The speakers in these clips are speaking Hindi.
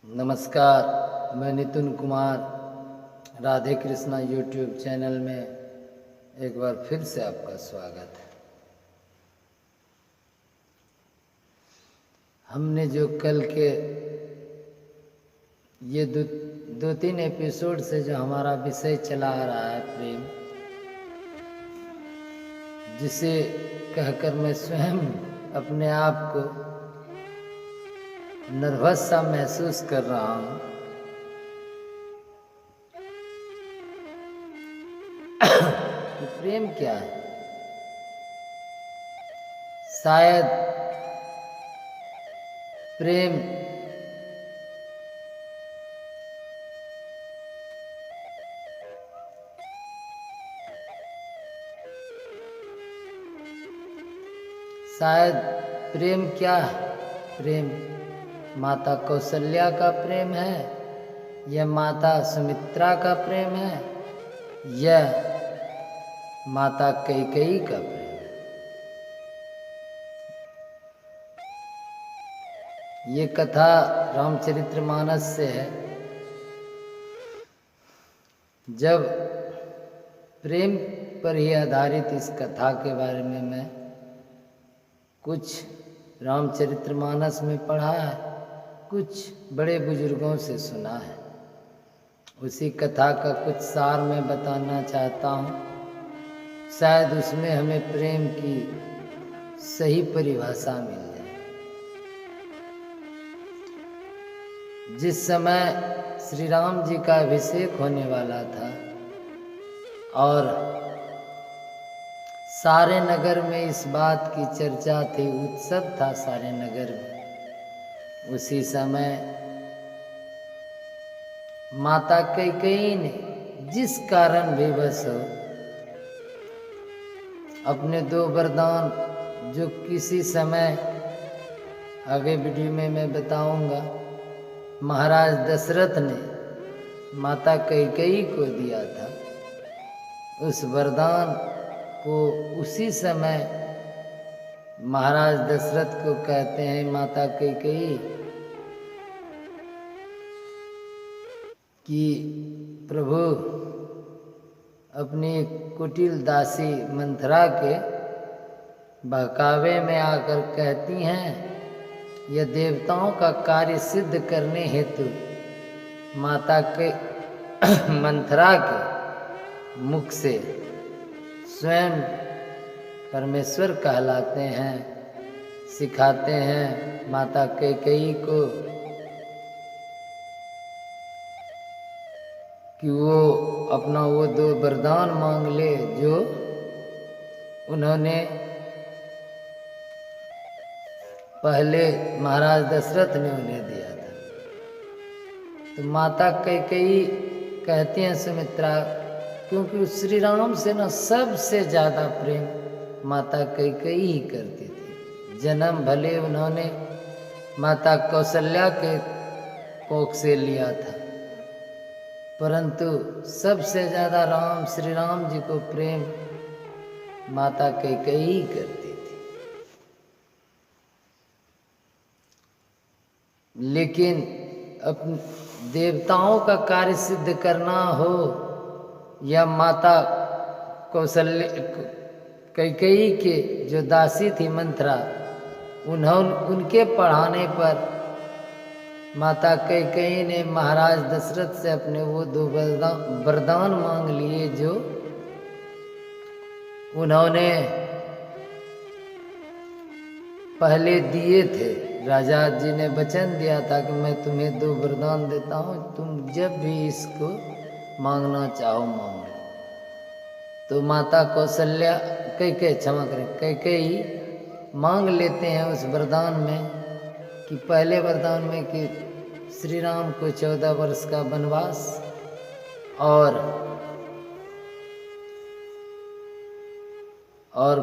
नमस्कार, मैं नितिन कुमार राधे कृष्णा यूट्यूब चैनल में एक बार फिर से आपका स्वागत है। हमने जो कल के ये दो तीन एपिसोड से जो हमारा विषय चला आ रहा है प्रेम, जिसे कहकर मैं स्वयं अपने आप को नर्वस सा महसूस कर रहा हूँ। कि प्रेम क्या है? शायद प्रेम क्या है? प्रेम माता कौशल्या का प्रेम है या माता सुमित्रा का प्रेम है या माता कैकेयी का प्रेम है? ये कथा रामचरितमानस से है। जब प्रेम पर ही आधारित इस कथा के बारे में मैं कुछ रामचरितमानस में पढ़ा है, कुछ बड़े बुजुर्गों से सुना है। उसी कथा का कुछ सार मैं बताना चाहता हूँ। शायद उसमें हमें प्रेम की सही परिभाषा मिल जाए। जिस समय श्री राम जी का अभिषेक होने वाला था और सारे नगर में इस बात की चर्चा थी, उत्सव था सारे नगर में, उसी समय माता कैकेयी ने जिस कारण भी बस हो अपने दो वरदान, जो किसी समय आगे वीडियो में मैं बताऊंगा, महाराज दशरथ ने माता कैकेयी को दिया था, उस वरदान को उसी समय महाराज दशरथ को कहते हैं माता कैकेयी कि प्रभु अपनी कुटिल दासी मंथरा के बहकावे में आकर कहती हैं, यह देवताओं का कार्य सिद्ध करने हेतु माता के मंथरा के मुख से स्वयं परमेश्वर कहलाते हैं, सिखाते हैं माता कैकेयी को कि वो अपना वो दो वरदान मांग ले जो उन्होंने पहले महाराज दशरथ ने उन्हें दिया था। तो माता कैकेयी कहती हैं सुमित्रा, क्योंकि श्री राम से ना सबसे ज़्यादा प्रेम माता कैकेयी ही करती थी। जन्म भले उन्होंने माता कौशल्या के कोख से लिया था, परंतु सबसे ज़्यादा श्री राम जी को प्रेम माता कैकेयी करती थी। लेकिन अपने देवताओं का कार्य सिद्ध करना हो या माता कौशल्या कैकेयी के जो दासी थी मंथरा, उनके पढ़ाने पर माता कैकेयी ने महाराज दशरथ से अपने वो दो वरदान मांग लिए जो उन्होंने पहले दिए थे। राजा जी ने वचन दिया था कि मैं तुम्हें दो वरदान देता हूँ, तुम जब भी इसको मांगना चाहो मांग लो। तो माता कौशल्या कैकेयी मांग लेते हैं उस वरदान में कि पहले वरदान में कि श्री राम को 14 वर्ष का वनवास और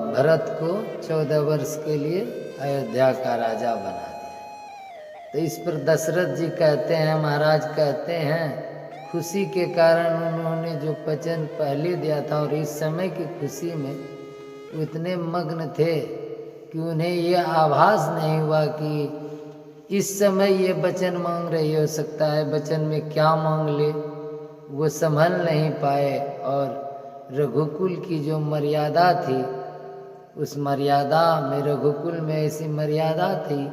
भरत को 14 वर्ष के लिए अयोध्या का राजा बना दिया। तो इस पर दशरथ जी कहते हैं, महाराज कहते हैं, खुशी के कारण उन्होंने जो वचन पहले दिया था और इस समय की खुशी में इतने मग्न थे कि उन्हें यह आभास नहीं हुआ कि इस समय ये वचन मांग रही हो सकता है वचन में क्या मांग ले वो संभल नहीं पाए, और रघुकुल की जो मर्यादा थी उस मर्यादा में, रघुकुल में ऐसी मर्यादा थी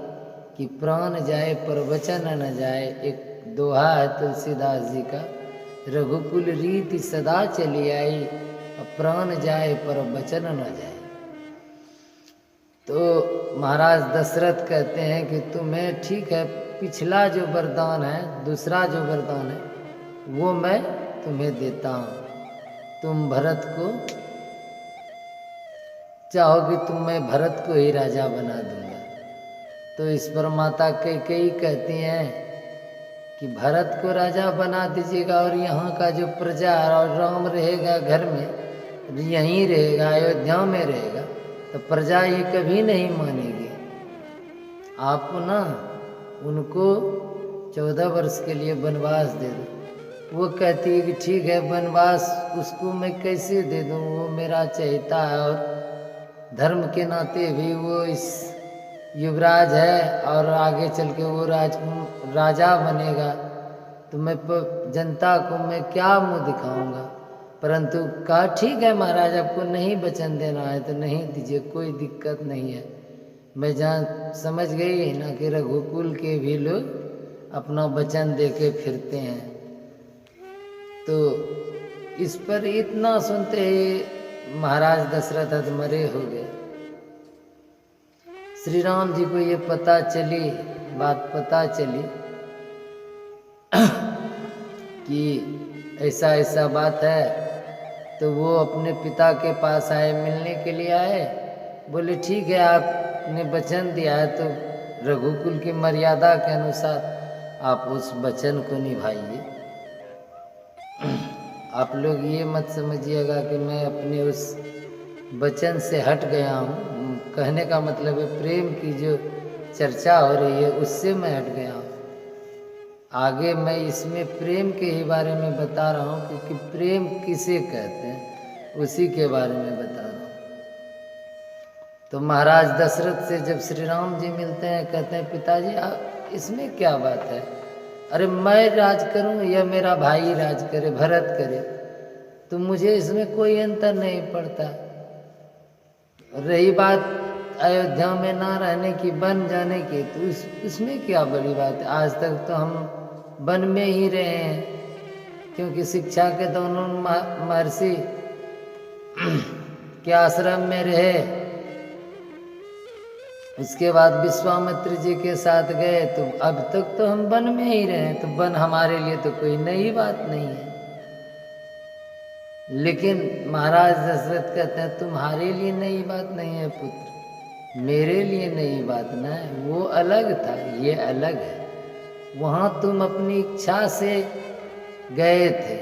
कि प्राण जाए पर वचन न जाए। एक दोहा है तुलसीदास जी का, रघुकुल रीति सदा चली आई, प्राण जाए पर वचन न जाए। तो महाराज दशरथ कहते हैं कि तुम्हें ठीक है, पिछला जो वरदान है, दूसरा जो वरदान है वो मैं तुम्हें देता हूँ। तुम भरत को चाहोगे तो मैं भरत को ही राजा बना दूंगा। तो इस पर माता कैकेयी कहती हैं कि भरत को राजा बना दीजिएगा और यहाँ का जो प्रजा और राम रहेगा घर में, यहीं रहेगा, अयोध्या में रहेगा, तो प्रजा ये कभी नहीं मानेगी। आप ना उनको 14 वर्ष के लिए वनवास दे दो। वो कहती है कि ठीक है, वनवास उसको मैं कैसे दे दूँ, वो मेरा चहेता है और धर्म के नाते भी वो इस युवराज है और आगे चल के वो राजा बनेगा, तो मैं जनता को मैं क्या मुंह दिखाऊंगा। परंतु कहा ठीक है महाराज, आपको नहीं वचन देना है तो नहीं दीजिए, कोई दिक्कत नहीं है। मैं जहाँ समझ गई ना कि रघुकुल के भी लोग अपना वचन दे के फिरते हैं। तो इस पर इतना सुनते ही महाराज दशरथ अधमरे हो गए। श्री राम जी को ये बात पता चली कि ऐसा ऐसा बात है, तो वो अपने पिता के पास आए, मिलने के लिए आए। बोले ठीक है, आपने वचन दिया है तो रघुकुल की मर्यादा के अनुसार आप उस वचन को निभाइए। आप लोग ये मत समझिएगा कि मैं अपने उस वचन से हट गया हूँ। कहने का मतलब है प्रेम की जो चर्चा हो रही है उससे मैं हट गया हूँ। आगे मैं इसमें प्रेम के ही बारे में बता रहा हूँ, क्योंकि प्रेम किसे कहते हैं उसी के बारे में बता रहा हूँ। तो महाराज दशरथ से जब श्री राम जी मिलते हैं, कहते हैं पिताजी आप इसमें क्या बात है, अरे मैं राज करूं या मेरा भाई राज करे, भरत करे, तो मुझे इसमें कोई अंतर नहीं पड़ता। रही बात अयोध्या में ना रहने की, बन जाने की, तो इसमें क्या बड़ी बात है। आज तक तो हम वन में ही रहे हैं, क्योंकि शिक्षा के दोनों महर्षि के आश्रम में रहे। उसके बाद विश्वामित्र जी के साथ गए, तो अब तक तो हम वन में ही रहे, तो वन हमारे लिए तो कोई नई बात नहीं है। लेकिन महाराज दशरथ कहते हैं तुम्हारे लिए नई बात नहीं है पुत्र, मेरे लिए नई बात ना है। वो अलग था, ये अलग है। वहाँ तुम अपनी इच्छा से गए थे,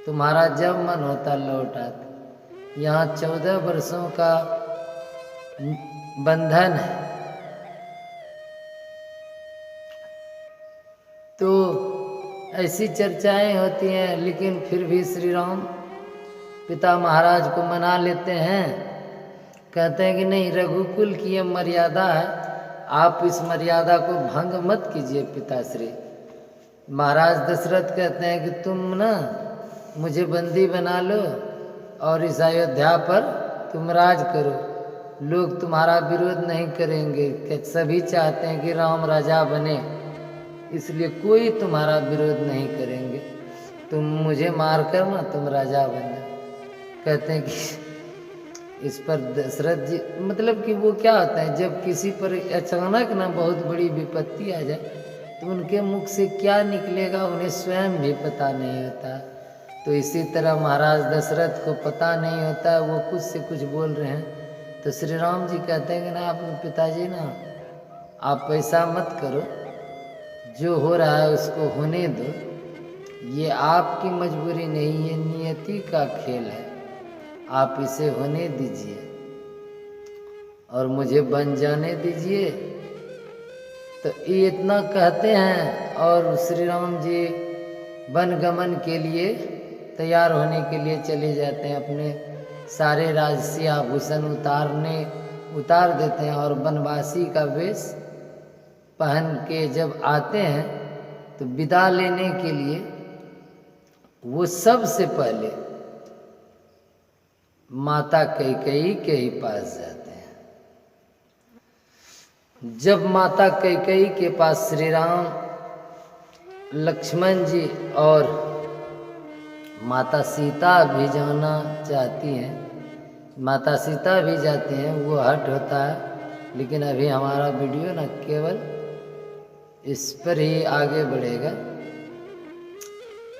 तुम्हारा जब मन होता लौट आते। यहाँ 14 वर्षों का बंधन है। तो ऐसी चर्चाएं होती हैं, लेकिन फिर भी श्री राम पिता महाराज को मना लेते हैं। कहते हैं कि नहीं, रघुकुल की ये मर्यादा है, आप इस मर्यादा को भंग मत कीजिए पिताश्री। महाराज दशरथ कहते हैं कि तुम ना मुझे बंदी बना लो और इस अयोध्या पर तुम राज करो, लोग तुम्हारा विरोध नहीं करेंगे, कि सभी चाहते हैं कि राम राजा बने, इसलिए कोई तुम्हारा विरोध नहीं करेंगे, तुम मुझे मार कर ना तुम राजा बन जाओ। कहते हैं कि इस पर दशरथ जी, मतलब कि वो क्या होता है, जब किसी पर अचानक ना बहुत बड़ी विपत्ति आ जाए तो उनके मुख से क्या निकलेगा उन्हें स्वयं भी पता नहीं होता। तो इसी तरह महाराज दशरथ को पता नहीं होता, वो कुछ से कुछ बोल रहे हैं। तो श्री राम जी कहते हैं कि ना अपने पिताजी ना, आप ऐसा मत करो, जो हो रहा है उसको होने दो, ये आपकी मजबूरी नहीं, ये नियति का खेल है, आप इसे होने दीजिए और मुझे बन जाने दीजिए। तो ये इतना कहते हैं और श्री राम जी वन गमन के लिए तैयार होने के लिए चले जाते हैं। अपने सारे राजसी आभूषण उतार देते हैं और वनवासी का वेश पहन के जब आते हैं तो विदा लेने के लिए वो सबसे पहले माता कैकेयी के ही पास जाते हैं। जब माता कैकेयी के पास श्री राम, लक्ष्मण जी और माता सीता भी जाना चाहती हैं, माता सीता भी जाती हैं, वो हट होता है। लेकिन अभी हमारा वीडियो न केवल इस पर ही आगे बढ़ेगा।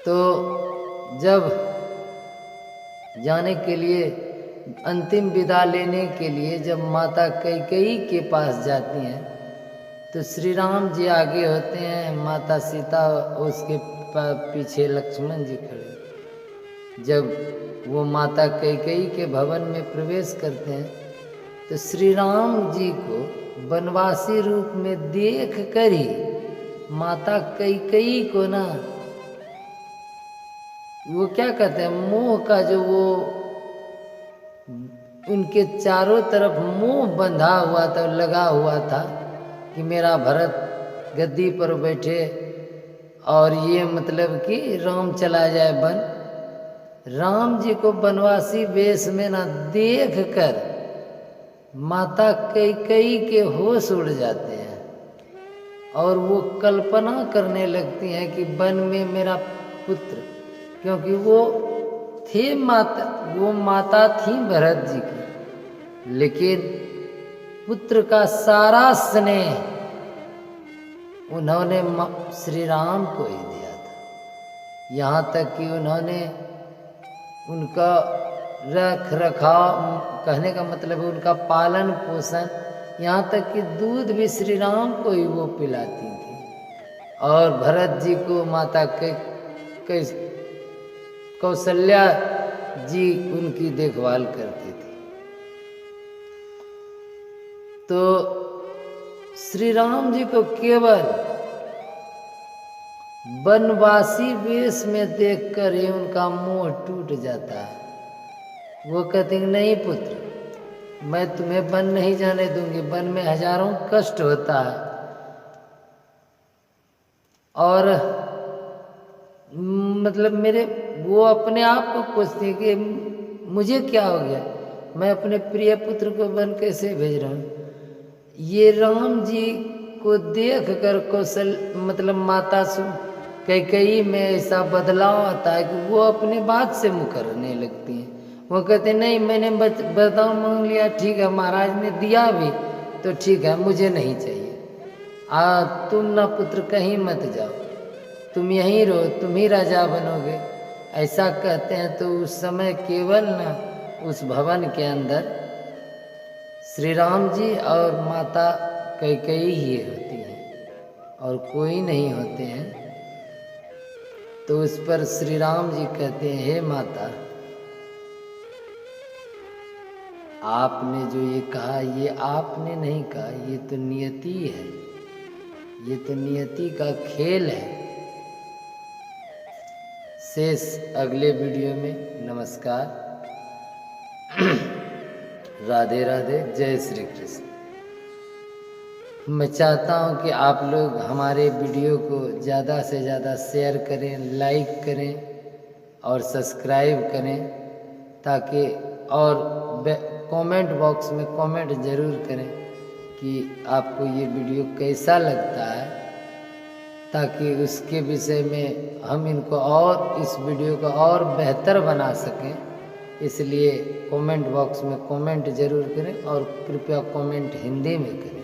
तो जब जाने के लिए, अंतिम विदा लेने के लिए जब माता कैकेयी के पास जाती हैं तो श्री राम जी आगे होते हैं, माता सीता उसके पीछे लक्ष्मण जी खड़े। जब वो माता कैकेयी के भवन में प्रवेश करते हैं तो श्री राम जी को वनवासी रूप में देख कर ही माता कैकेयी को ना वो क्या कहते हैं, मोह का जो वो उनके चारों तरफ मोह बंधा हुआ था, लगा हुआ था कि मेरा भरत गद्दी पर बैठे और ये मतलब कि राम चला जाए वन। राम जी को वनवासी वेश में ना देख कर माता कैकेयी के होश उड़ जाते हैं और वो कल्पना करने लगती हैं कि वन में मेरा पुत्र, क्योंकि वो थे माता, वो माता थी भरत जी की, लेकिन पुत्र का सारा स्नेह उन्होंने श्री राम को ही दिया था। यहाँ तक कि उन्होंने उनका रख रखाव, कहने का मतलब है उनका पालन पोषण, यहाँ तक कि दूध भी श्री राम को ही वो पिलाती थी। और भरत जी को माता कौशल्या जी उनकी देखभाल करती थी। तो श्री राम जी को केवल वनवासी वेश में देखकर ही उनका मोह टूट जाता है। वो कहते हैं नहीं पुत्र, मैं तुम्हें वन नहीं जाने दूंगी, वन में हजारों कष्ट होता है। और मतलब मेरे वो अपने आप को पूछते कि मुझे क्या हो गया, मैं अपने प्रिय पुत्र को वन कैसे भेज रहा हूँ। ये राम जी को देख कर कौशल मतलब माता कैकेयी में ऐसा बदलाव आता है कि वो अपने बात से मुकरने लगती हैं। वो कहते नहीं, मैंने वरदान मांग लिया, ठीक है, महाराज ने दिया भी तो ठीक है, मुझे नहीं चाहिए। तुम ना पुत्र कहीं मत जाओ, तुम यहीं रहो, तुम ही राजा बनोगे, ऐसा कहते हैं। तो उस समय केवल ना उस भवन के अंदर श्री राम जी और माता कैकेयी ही होती हैं और कोई नहीं होते हैं। तो उस पर श्री राम जी कहते हैं, हे माता, आपने जो ये कहा ये आपने नहीं कहा, ये तो नियति है, ये तो नियति का खेल है। शेष अगले वीडियो में। नमस्कार, राधे राधे, जय श्री कृष्ण। मैं चाहता हूं कि आप लोग हमारे वीडियो को ज़्यादा से ज़्यादा शेयर करें, लाइक करें और सब्सक्राइब करें, ताकि और कमेंट बॉक्स में कमेंट ज़रूर करें कि आपको ये वीडियो कैसा लगता है, ताकि उसके विषय में हम इनको और इस वीडियो को और बेहतर बना सकें। इसलिए कमेंट बॉक्स में कमेंट ज़रूर करें और कृपया कमेंट हिंदी में करें।